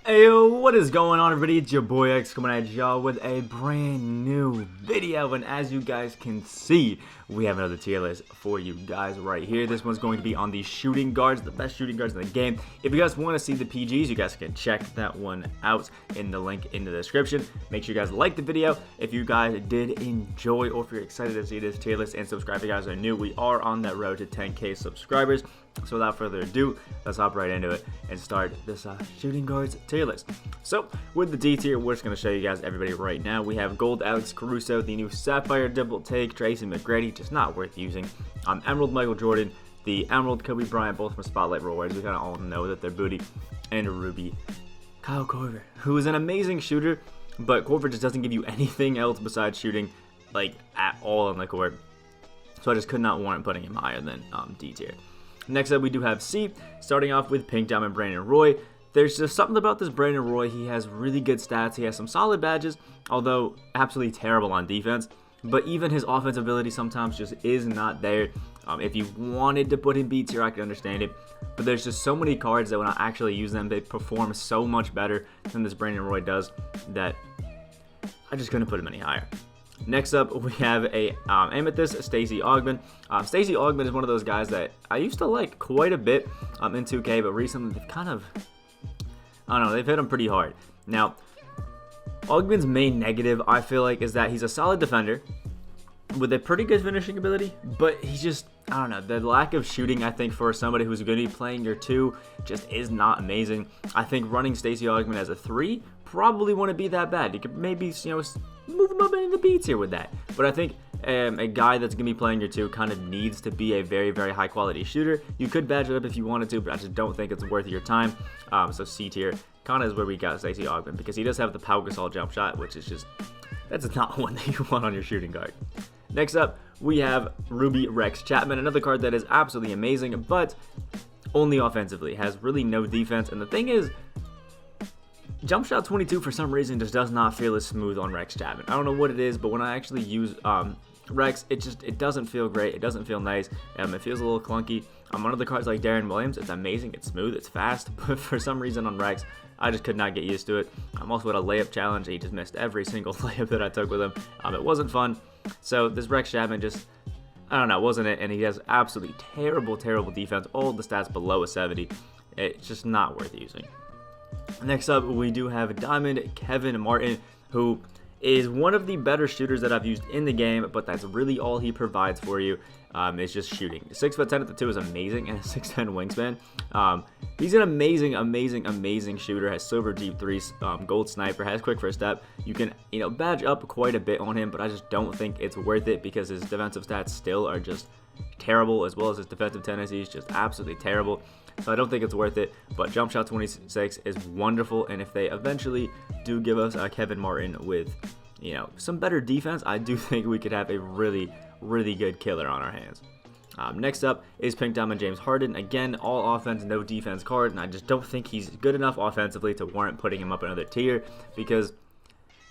Hey, what is going on, everybody? It's your boy X coming at y'all with a brand new video, and as you guys can see, we have another tier list for you guys right here. This one's going to be on the shooting guards, the best shooting guards in the game. If you guys want to see the PGs, you guys can check that one out in the link in the description. Make sure you guys like the video if you guys did enjoy, or if you're excited to see this tier list, and subscribe if you guys are new. We are on that road to 10K subscribers. So without further ado, let's hop right into it and start this shooting guards tier list. So with the D tier, we're just going to show you guys everybody right now. We have Gold Alex Caruso, the new Sapphire Double Take, Tracy McGrady, just not worth using. Emerald Michael Jordan, the Emerald Kobe Bryant, both from Spotlight Rewards. We kind of all know that they're booty. And a Ruby Kyle Korver, who is an amazing shooter, but Korver just doesn't give you anything else besides shooting, like, at all on the court. So I just could not warrant putting him higher than D tier. Next up, we do have C, starting off with Pink Diamond Brandon Roy. There's just something about this Brandon Roy. He has really good stats. He has some solid badges, although absolutely terrible on defense. But even his offensive ability sometimes just is not there. If you wanted to put him B tier, I could understand it. But there's just so many cards that when I actually use them, they perform so much better than this Brandon Roy does that I just couldn't put him any higher. Next up, we have a Amethyst, Stacy Augment. Stacy Augment is one of those guys that I used to like quite a bit in 2K, but recently they've kind of, I don't know, they've hit him pretty hard. Now, Augment's main negative, I feel like, is that he's a solid defender with a pretty good finishing ability, but he's just, I don't know, the lack of shooting, I think, for somebody who's going to be playing your 2 just is not amazing. I think running Stacy Augment as a 3 probably wouldn't be that bad. You could maybe, move him up into the B tier with that. But I think a guy that's going to be playing your 2 kind of needs to be a very, very high quality shooter. You could badge it up if you wanted to, but I just don't think it's worth your time. So C tier kind of is where we got Stacy Augment, because he does have the Pau Gasol jump shot, which is just, that's not one that you want on your shooting guard. Next up, we have Ruby Rex Chapman, another card that is absolutely amazing, but only offensively, has really no defense. And the thing is, jump shot 22 for some reason just does not feel as smooth on Rex Chapman. I don't know what it is, but when I actually use Rex, it doesn't feel great. It doesn't feel nice. It feels a little clunky. On other cards like Darren Williams, it's amazing, it's smooth, it's fast, but for some reason on Rex, I just could not get used to it. I'm also at a layup challenge. He just missed every single layup that I took with him. It wasn't fun. So this Rex Chapman just, I don't know, wasn't it? And he has absolutely terrible, terrible defense. All the stats below a 70. It's just not worth using. Next up, we do have Diamond Kevin Martin, who is one of the better shooters that I've used in the game, but that's really all he provides for you. Is just shooting. 6'10" at the 2 is amazing, and a 6'10" wingspan. He's an amazing, amazing, amazing shooter. Has silver deep threes, gold sniper, has quick first step. You can, badge up quite a bit on him, but I just don't think it's worth it because his defensive stats still are just terrible, as well as his defensive tendencies just absolutely terrible. So I don't think it's worth it, but jump shot 26 is wonderful, and if they eventually do give us Kevin Martin with, some better defense, I do think we could have a really, really good killer on our hands. Next up is Pink Diamond James Harden. Again, all offense, no defense card, and I just don't think he's good enough offensively to warrant putting him up another tier, because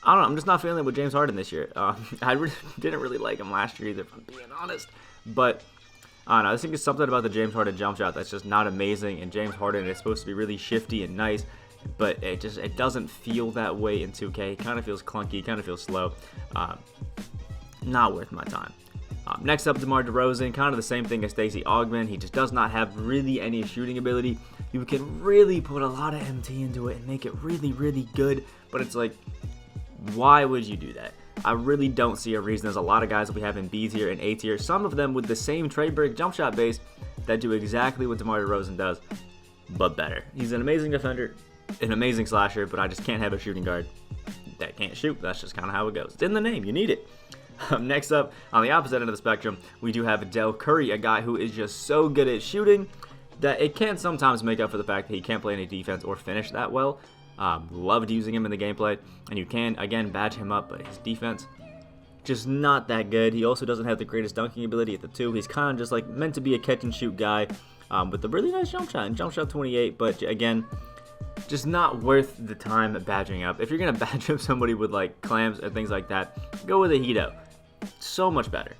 I don't know, I'm just not feeling it with James Harden this year. I didn't really like him last year either, if I'm being honest, but I don't know, I think it's something about the James Harden jump shot that's just not amazing, and James Harden is supposed to be really shifty and nice, but it doesn't feel that way in 2K. It kind of feels clunky, kind of feels slow. Not worth my time. Next up, Demar Derozan, kind of the same thing as Stacy Augment. He just does not have really any shooting ability. You can really put a lot of MT into it and make it really, really good, but it's like, why would you do that? I really don't see a reason. There's a lot of guys that we have in B tier and A tier, some of them with the same trade break jump shot base that do exactly what Demar Derozan does, but better. He's an amazing defender, an amazing slasher, but I just can't have a shooting guard that can't shoot. That's just kind of how it goes. It's in the name. You need it. Next up, on the opposite end of the spectrum, we do have Adele Curry, a guy who is just so good at shooting that it can sometimes make up for the fact that he can't play any defense or finish that well. Loved using him in the gameplay, and you can, again, badge him up, but his defense, just not that good. He also doesn't have the greatest dunking ability at the 2. He's kind of just like meant to be a catch and shoot guy with a really nice jump shot, and jump shot 28, but again, just not worth the time badging up. If you're going to badge up somebody with like clamps and things like that, go with a Hito. So much better.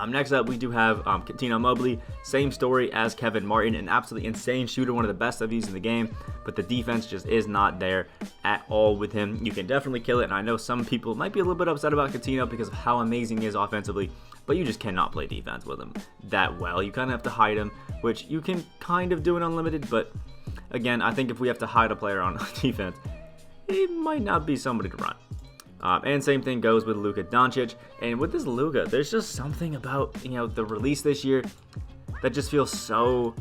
Next up, we do have Mobley. Same story as Kevin Martin, an absolutely insane shooter, one of the best I've used in the game, but the defense just is not there at all with him. You can definitely kill it, and I know some people might be a little bit upset about Coutinho because of how amazing he is offensively, but you just cannot play defense with him that well. You kind of have to hide him, which you can kind of do in Unlimited, but again, I think if we have to hide a player on defense, he might not be somebody to run. And same thing goes with Luca Doncic. And with this Luca, there's just something about, the release this year that just feels so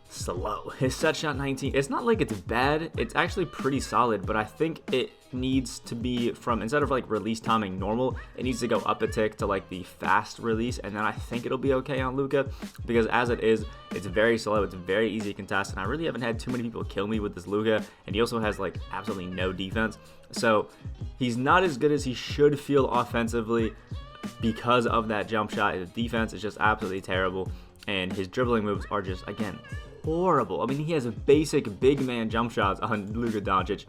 slow. His set shot 19, it's not like it's bad. It's actually pretty solid, but I think it needs to be from, instead of like release timing normal, it needs to go up a tick to like the fast release, and then I think it'll be okay on Luca, because as it is, it's very slow, it's very easy to contest, and I really haven't had too many people kill me with this Luca, and he also has like absolutely no defense, so he's not as good as he should feel offensively because of that jump shot. His defense is just absolutely terrible, and his dribbling moves are just, again, horrible. I mean, he has a basic big man jump shots on Luca Doncic.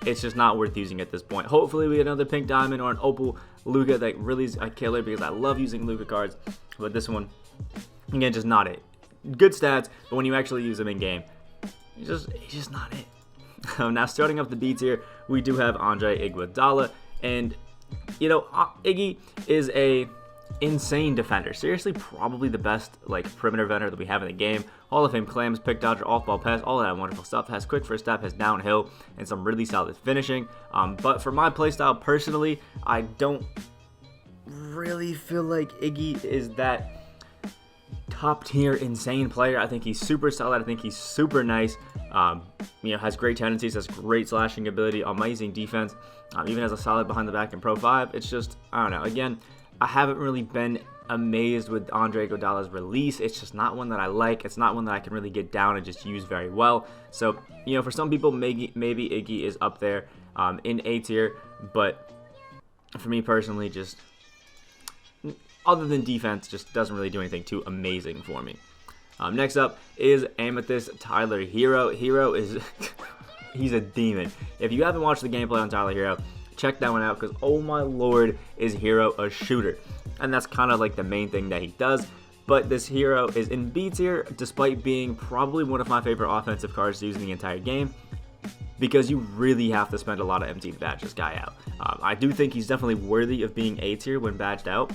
It's just not worth using at this point. Hopefully we get another pink diamond or an opal Luca that really is a killer, because I love using Luca cards, but this one, again, just not it. Good stats, but when you actually use him in game, he's just not it. Now, starting off the B tier, we do have Andre Iguodala, and Iggy is a insane defender. Seriously, probably the best perimeter defender that we have in the game. Hall of Fame clams, pick dodger, off-ball pass, all that wonderful stuff. Has quick first step, has downhill, and some really solid finishing. But for my playstyle personally, I don't really feel like Iggy is that top tier insane player. I think he's super solid. I think he's super nice. Has great tendencies, has great slashing ability, amazing defense. Even has a solid behind the back in Pro 5. It's just, I don't know. Again, I haven't really been amazed with Andre Iguodala's release. It's just not one that I like. It's not one that I can really get down and just use very well. So, for some people, maybe Iggy is up there in A tier, but for me personally, just other than defense, just doesn't really do anything too amazing for me. Next up is Amethyst Tyler Hero. Hero is he's a demon. If you haven't watched the gameplay on Tyler Hero, check that one out, because oh my lord, is Hero a shooter. And that's kind of like the main thing that he does. But this Hero is in B tier, despite being probably one of my favorite offensive cards to use in the entire game, because you really have to spend a lot of MT to badge this guy out. I do think he's definitely worthy of being A tier when badged out,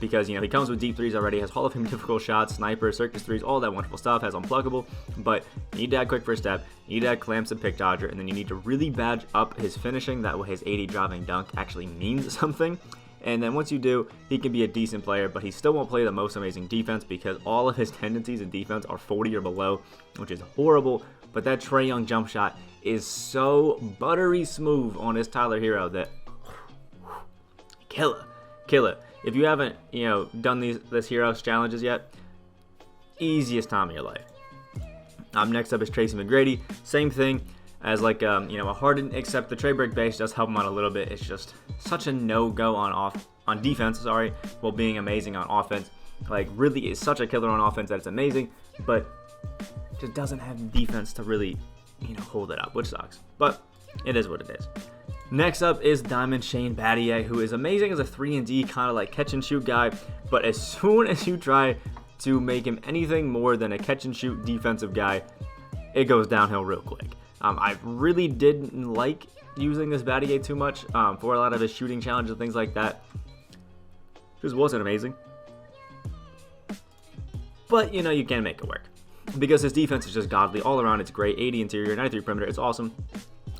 because he comes with deep threes already, has Hall of Fame difficult shots, sniper, circus threes, all that wonderful stuff, has unpluggable, but you need to add quick first step, you need to add clamps and pick dodger, and then you need to really badge up his finishing. That way his 80 driving dunk actually means something. And then once you do, he can be a decent player, but he still won't play the most amazing defense, because all of his tendencies in defense are 40 or below, which is horrible. But that Trae Young jump shot is so buttery smooth on his Tyler Hero that killer. If you haven't, done this Heroes challenges yet, easiest time of your life. Next up is Tracy McGrady. Same thing as a Harden, except the trade break base does help him out a little bit. It's just such a no-go on defense, while being amazing on offense. Really is such a killer on offense that it's amazing, but just doesn't have defense to really, hold it up, which sucks. But it is what it is. Next up is Diamond Shane Battier, who is amazing as a 3-and-D kind of catch and shoot guy, but as soon as you try to make him anything more than a catch and shoot defensive guy, it goes downhill real quick. I really didn't like using this Battier too much for a lot of his shooting challenges and things like that. Just wasn't amazing. But you can make it work, because his defense is just godly all around. It's great. 80 interior, 93 perimeter. It's awesome.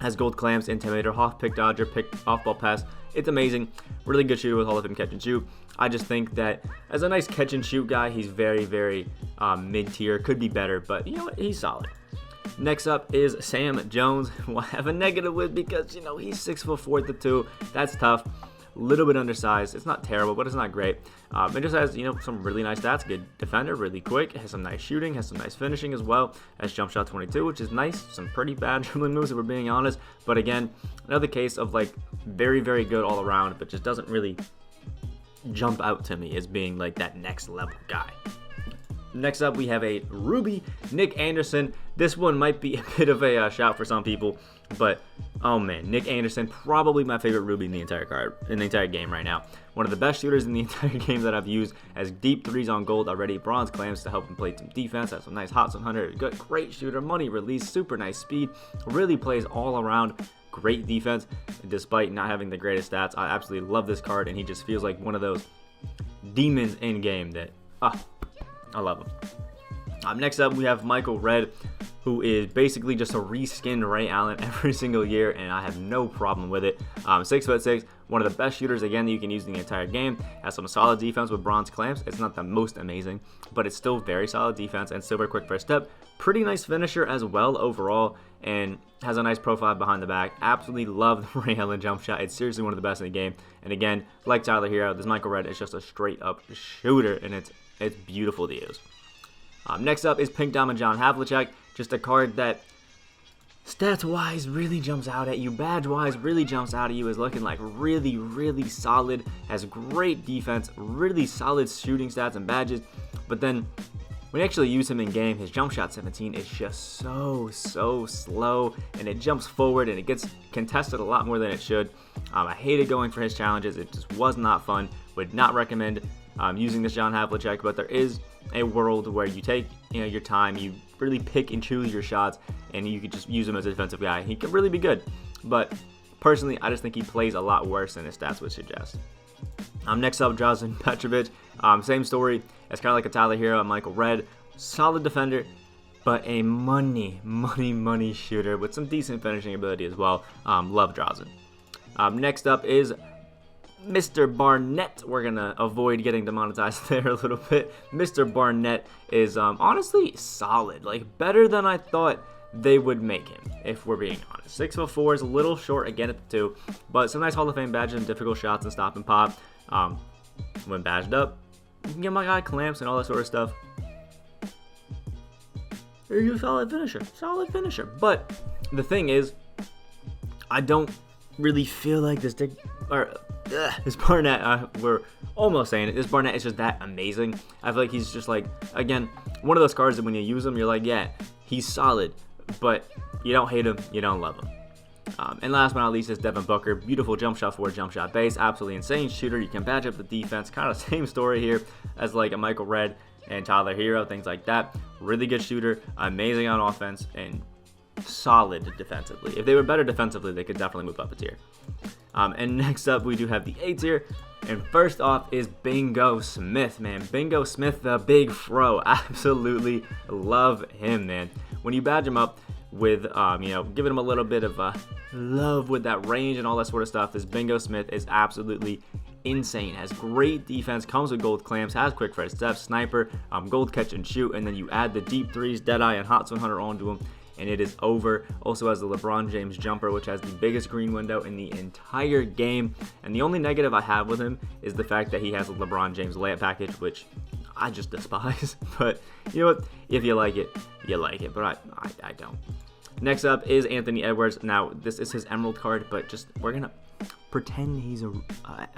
Has gold clamps, intimidator, half pick dodger, pick off ball pass. It's amazing. Really good shooter with Hall of Fame catch and shoot. I just think that as a nice catch and shoot guy, he's very, very mid tier. Could be better, but he's solid. Next up is Sam Jones, who I have a negative with, because he's 6'4" at the 2. That's tough. Little bit undersized. It's not terrible, but it's not great. It just has, some really nice stats. Good defender, really quick. Has some nice shooting, has some nice finishing as well. Has jump shot 22, which is nice. Some pretty bad dribbling moves, if we're being honest. But again, another case of very, very good all around, but just doesn't really jump out to me as being that next level guy. Next up, we have a Ruby, Nick Anderson. This one might be a bit of a shout for some people, but oh man, Nick Anderson, probably my favorite Ruby in the entire game right now. One of the best shooters in the entire game that I've used. Has deep threes on gold already. Bronze clamps to help him play some defense. Has some nice hots 100. Good, great shooter. Money release. Super nice speed. Really plays all around. Great defense despite not having the greatest stats. I absolutely love this card, and he just feels like one of those demons in game that I love him. Next up, we have Michael Redd, who is basically just a reskinned Ray Allen every single year, and I have no problem with it. 6'6", one of the best shooters, again, that you can use in the entire game. Has some solid defense with bronze clamps. It's not the most amazing, but it's still very solid defense and super quick first step. Pretty nice finisher as well overall, and has a nice profile behind the back. Absolutely love the Ray Allen jump shot. It's seriously one of the best in the game. And again, like Tyler Hero, this Michael Redd is just a straight up shooter, and it's beautiful to use. Next up is Pink Diamond John Havlicek. Just a card that stats-wise really jumps out at you. Badge-wise really jumps out at you. Is looking like really, really solid. Has great defense. Really solid shooting stats and badges. But then when you actually use him in game, his jump shot 17 is just so slow. And it jumps forward and it gets contested a lot more than it should. I hated going for his challenges. It just was not fun. Would not recommend using this John Havlicek, but there is a world where you take your time, you really pick and choose your shots, and you could just use him as a defensive guy. He could really be good, but personally, I just think he plays a lot worse than his stats would suggest. Next up, Drazen Petrovic. Same story. It's kind of like a Tyler Hero and Michael Redd. Solid defender, but a money shooter with some decent finishing ability as well. Love Drazen. Next up is Mr. Barnett. We're going to avoid getting demonetized there a little bit. Mr. Barnett is honestly solid. Like, better than I thought they would make him, if we're being honest. 6'4" is a little short again at the 2, but some nice Hall of Fame badges and difficult shots and stop and pop. When badged up, you can get my guy clamps and all that sort of stuff. You're a solid finisher. But the thing is, I don't really feel like this Barnett, we're almost saying it. This Barnett is just that amazing. I feel like he's just like, again, one of those cards that when you use him, you're like, yeah, he's solid, but you don't hate him, you don't love him. And last but not least is Devon Booker. Beautiful jump shot forward, jump shot base. Absolutely insane shooter. You can badge up the defense. Kind of same story here as like a Michael Redd and Tyler Hero, things like that. Really good shooter, amazing on offense, and solid defensively. If they were better defensively, they could definitely move up a tier. And next up, we do have the A tier. And first off is Bingo Smith, man. Bingo Smith, the big fro. Absolutely love him, man. When you badge him up with, giving him a little bit of love with that range and all that sort of stuff, this Bingo Smith is absolutely insane. Has great defense, comes with gold clamps, has quick first step, sniper, gold catch and shoot, and then you add the deep threes, Deadeye, and Hot 100 onto him, and it is over. Also has the LeBron James jumper, which has the biggest green window in the entire game. And the only negative I have with him is the fact that he has a LeBron James layup package, which I just despise. But you know what? If you like it, you like it. But I don't. Next up is Anthony Edwards. Now, this is his Emerald card, but we're going to pretend he's a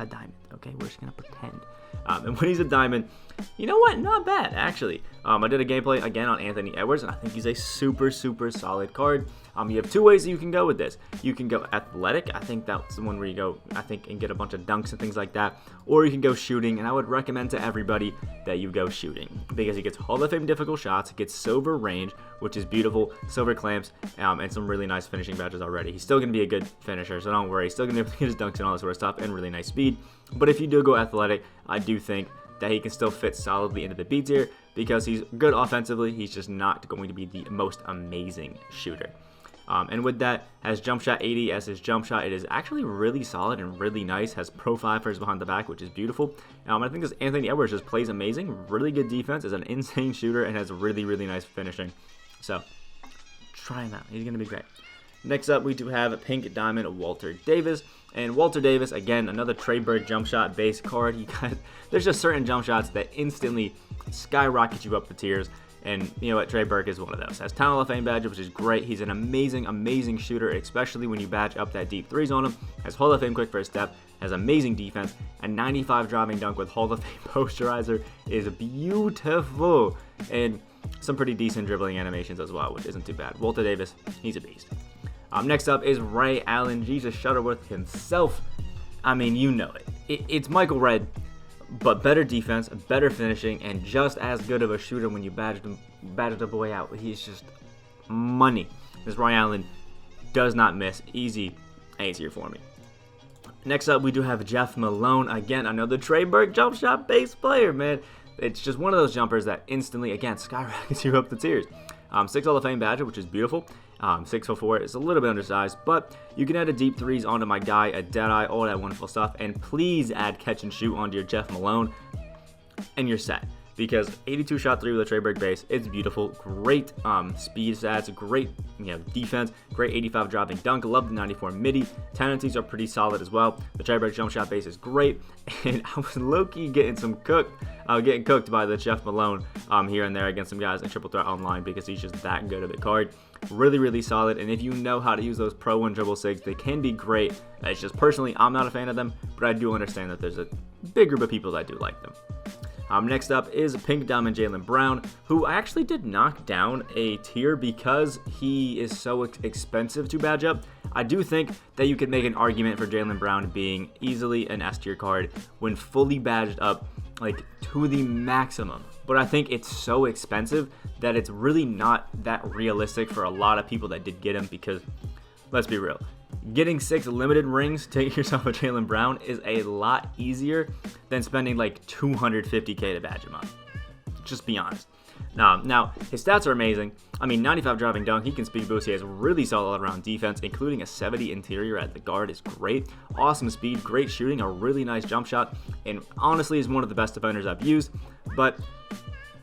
diamond, okay? We're just going to pretend. And when he's a diamond, you know what? Not bad, actually. I did a gameplay, again, on Anthony Edwards, and I think he's a super solid card. You have two ways that you can go with this. You can go athletic. I think that's the one where you go, and get a bunch of dunks and things like that. Or you can go shooting, and I would recommend to everybody that you go shooting, because he gets Hall of Fame difficult shots, gets silver range, which is beautiful, silver clamps, and some really nice finishing badges already. He's still going to be a good finisher, so don't worry. He's still going to be able to get his dunks and all that sort of stuff, and really nice speed. But if you do go athletic, I do think that he can still fit solidly into the B tier, because he's good offensively. He's just not going to be the most amazing shooter. And with that, has jump shot 80 as his jump shot. It is actually really solid and really nice. Has pro 5 for his behind the back, which is beautiful. I think this Anthony Edwards just plays amazing. Really good defense. Is an insane shooter and has really nice finishing. So try him out. He's going to be great. Next up, we do have Pink Diamond Walter Davis. And Walter Davis, again, another Trey Burke jump shot base card. There's just certain jump shots that instantly skyrocket you up the tiers. And you know what? Trey Burke is one of those. Has 10 Hall of Fame badge, which is great. He's an amazing shooter, especially when you badge up that deep threes on him. Has Hall of Fame quick first step. Has amazing defense. And 95 driving dunk with Hall of Fame posterizer is beautiful. And some pretty decent dribbling animations as well, which isn't too bad. Walter Davis, he's a beast. Next up is Ray Allen, Jesus Shutterworth himself. I mean, you know it. it's Michael Red, but better defense, better finishing, and just as good of a shooter when you badged the boy out. He's just money. This Ryan Allen does not miss. Easy A tier for me. Next up, we do have Jeff Malone. Again, another Trey Burke jump shot based player, man. It's just one of those jumpers that instantly, again, skyrockets you up the tiers. 6 Hall of Fame Badger, which is beautiful. 6'4" is a little bit undersized, but you can add a deep threes onto my guy, a deadeye, all that wonderful stuff. And please add catch and shoot onto your Jeff Malone, and you're set. Because 82 shot 3 with a Trey Burke base, it's beautiful. Great speed stats, great defense, great 85 dropping dunk. Love the 94 midi. Tendencies are pretty solid as well. The Trey Burke jump shot base is great, and I was low-key getting cooked by the Jeff Malone here and there against some guys in Triple Threat Online because he's just that good of a card. Really, really solid, and if you know how to use those Pro 1 dribble sigs, they can be great. It's just personally, I'm not a fan of them, but I do understand that there's a big group of people that do like them. Next up is Pink Diamond Jaylen Brown, who I actually did knock down a tier because he is so expensive to badge up. I do think that you could make an argument for Jaylen Brown being easily an S tier card when fully badged up, like to the maximum. But I think it's so expensive that it's really not that realistic for a lot of people that did get him because, let's be real, getting 6 limited rings to get yourself a Jaylen Brown is a lot easier than spending like $250K to badge him up. Just be honest. Now, his stats are amazing. I mean, 95 driving dunk, he can speed boost. He has really solid around defense, including a 70 interior at the guard is great. Awesome speed, great shooting, a really nice jump shot, and honestly is one of the best defenders I've used. But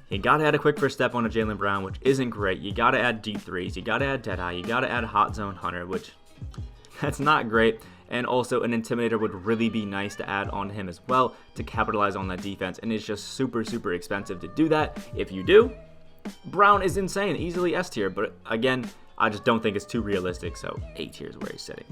you gotta add a quick first step on a Jaylen Brown, which isn't great. You gotta add deep threes. You gotta add deadeye. You gotta add hot zone hunter, which that's not great. And also an intimidator would really be nice to add on him as well to capitalize on that defense. And it's just super, super expensive to do that. If you do, Brown is insane, easily S tier. But again, I just don't think it's too realistic. So A tier is where he's sitting.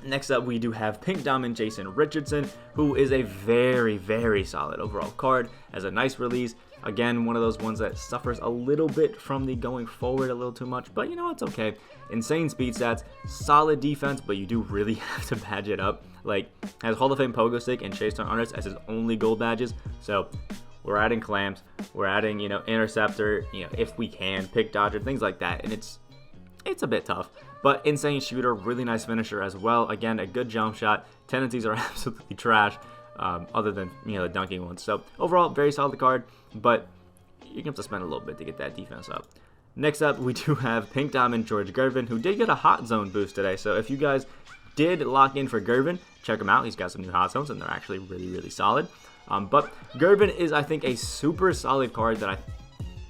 Next up, we do have Pink Diamond Jason Richardson, who is a very, very solid overall card. Has a nice release. Again, one of those ones that suffers a little bit from the going forward a little too much, but you know, it's okay. Insane speed stats, solid defense, but you do really have to badge it up. Like, has Hall of Fame Pogo Stick and Chase Down Artist as his only gold badges. So we're adding clamps, we're adding, interceptor, if we can, pick dodger, things like that. And it's a bit tough, but insane shooter, really nice finisher as well. Again, a good jump shot. Tendencies are absolutely trash. Other than the dunking ones. So overall, very solid card, but you're gonna have to spend a little bit to get that defense up. Next up, we do have Pink Diamond George Girvin, who did get a hot zone boost today. So if you guys did lock in for Girvin, check him out. He's got some new hot zones, and they're actually really, really solid. But Girvin is, I think, a super solid card that I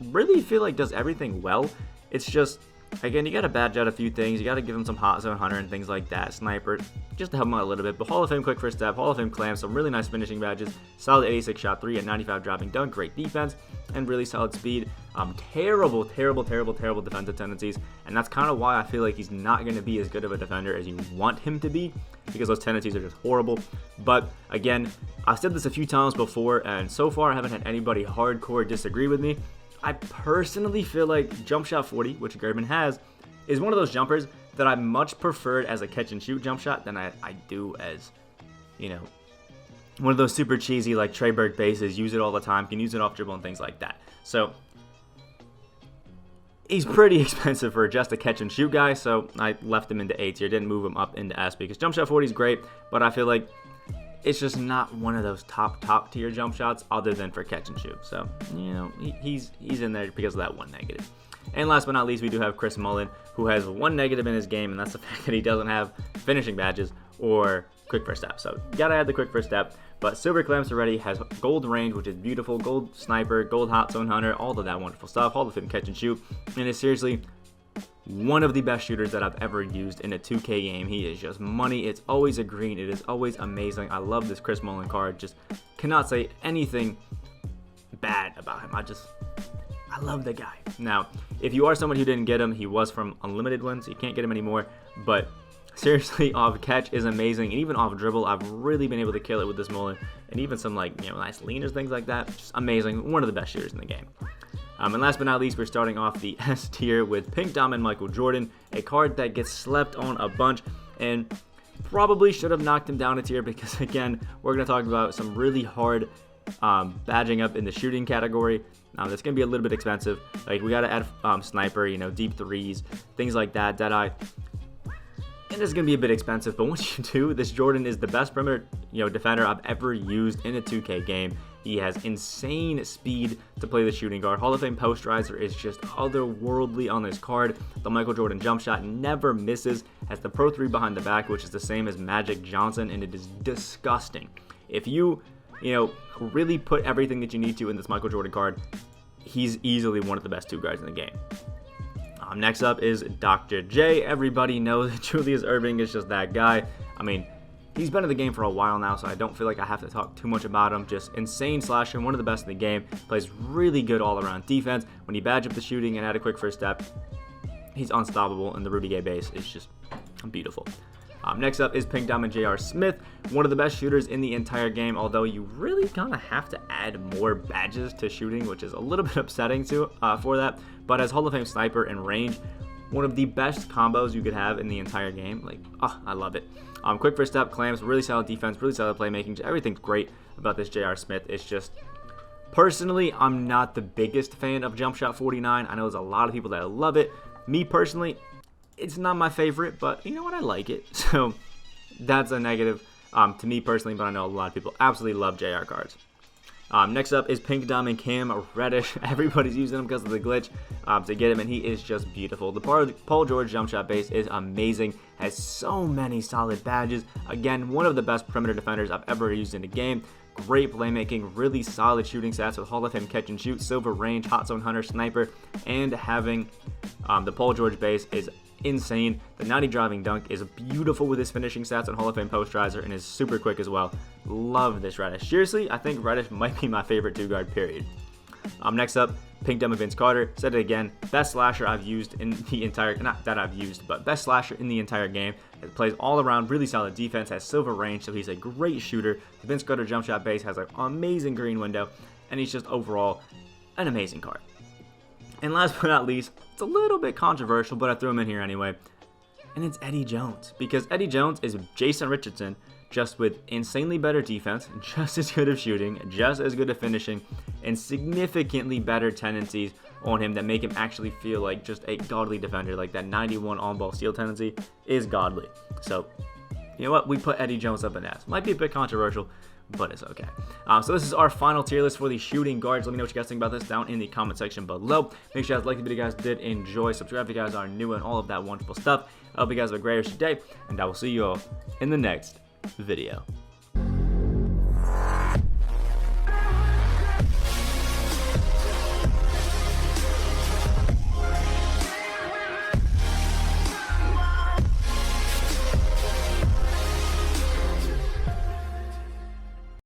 really feel like does everything well. It's just, again, you got to badge out a few things. You got to give him some hot zone hunter and things like that. Sniper, just to help him out a little bit. But Hall of Fame quick first step, Hall of Fame clam, some really nice finishing badges. Solid 86 shot 3 and 95 dropping dunk. Great defense and really solid speed. Terrible defensive tendencies. And that's kind of why I feel like he's not going to be as good of a defender as you want him to be, because those tendencies are just horrible. But again, I've said this a few times before, and so far I haven't had anybody hardcore disagree with me. I personally feel like Jump Shot 40, which Girvin has, is one of those jumpers that I much preferred as a catch and shoot jump shot than I do as, one of those super cheesy like Trey Burke bases, use it all the time, can use it off dribble and things like that. So he's pretty expensive for just a catch and shoot guy, so I left him into A tier, didn't move him up into S because Jump Shot 40 is great, but I feel like it's just not one of those top tier jump shots other than for catch and shoot. So, he's in there because of that one negative. And last but not least, we do have Chris Mullen, who has one negative in his game, and that's the fact that he doesn't have finishing badges or quick first step. So, you gotta add the quick first step. But Silver Clamps already has gold range, which is beautiful, gold sniper, gold hot zone hunter, all of that wonderful stuff, Hall of Fame catch and shoot, and is seriously one of the best shooters that I've ever used in a 2K game. He is just money. It's always a green. It is always amazing. I love this Chris Mullen card. Just cannot say anything bad about him. I love the guy. Now, if you are someone who didn't get him, he was from Unlimited ones, so you can't get him anymore. But seriously, off catch is amazing. And even off dribble, I've really been able to kill it with this Mullen. And even some nice leaners, things like that. Just amazing. One of the best shooters in the game. And last but not least, we're starting off the S tier with Pink Diamond Michael Jordan, a card that gets slept on a bunch. And probably should have knocked him down a tier because, again, we're going to talk about some really hard badging up in the shooting category. That's going to be a little bit expensive. Like, we got to add sniper, you know, deep threes, things like that, Deadeye. And it's going to be a bit expensive, but once you do, this Jordan is the best perimeter, you know, defender I've ever used in a 2K game. He has insane speed to play the shooting guard. Hall of Fame posterizer is just otherworldly on this card. The Michael Jordan jump shot never misses. Has the Pro 3 behind the back, which is the same as Magic Johnson, and it is disgusting. If you know, really put everything that you need to in this Michael Jordan card, he's easily one of the best 2 guards in the game. Next up is Dr. J. Everybody knows that Julius Erving is just that guy. I mean, he's been in the game for a while now, so I don't feel like I have to talk too much about him. Just insane slasher, one of the best in the game. Plays really good all-around defense. When he badge up the shooting and add a quick first step, he's unstoppable, and the Rudy Gay base is just beautiful. Next up is Pink Diamond J.R. Smith, one of the best shooters in the entire game, although you really kind of have to add more badges to shooting, which is a little bit upsetting for that, but as Hall of Fame sniper and range, one of the best combos you could have in the entire game. Like, I love it. Quick first step, clams, really solid defense, really solid playmaking, everything's great about this J.R. Smith. It's just, personally, I'm not the biggest fan of Jump Shot 49. I know there's a lot of people that love it. Me personally, it's not my favorite, but you know what? I like it. So that's a negative to me personally, but I know a lot of people absolutely love JR cards. Next up is Pink Diamond Cam Reddish. Everybody's using him because of the glitch to get him, and he is just beautiful. The Paul George jump shot base is amazing. Has so many solid badges. Again, one of the best perimeter defenders I've ever used in a game. Great playmaking, really solid shooting stats with Hall of Fame catch and shoot, silver range, hot zone hunter, sniper, and having the Paul George base is insane. The 90 driving dunk is beautiful with his finishing stats on Hall of Fame posterizer and is super quick as well. Love this Reddish. Seriously, I think Reddish might be my favorite 2 guard, period. Next up, Pink Diamond Vince Carter. Said it again, best slasher I've used in the entire, not that I've used, but best slasher in the entire game. It plays all around, really solid defense, has silver range, so he's a great shooter. The Vince Carter jump shot base has an amazing green window, and he's just overall an amazing card. And last but not least, it's a little bit controversial, but I threw him in here anyway, and it's Eddie Jones, because Eddie Jones is Jason Richardson, just with insanely better defense, just as good of shooting, just as good of finishing, and significantly better tendencies on him that make him actually feel like just a godly defender. Like that 91 on-ball steal tendency is godly. So, you know what? We put Eddie Jones up in that. Might be a bit controversial, but it's okay. So this is our final tier list for the shooting guards. Let me know what you guys think about this down in the comment section below. Make sure you guys like the video, guys did enjoy. Subscribe if you guys are new and all of that wonderful stuff. I hope you guys have a great rest of your day, and I will see you all in the next video.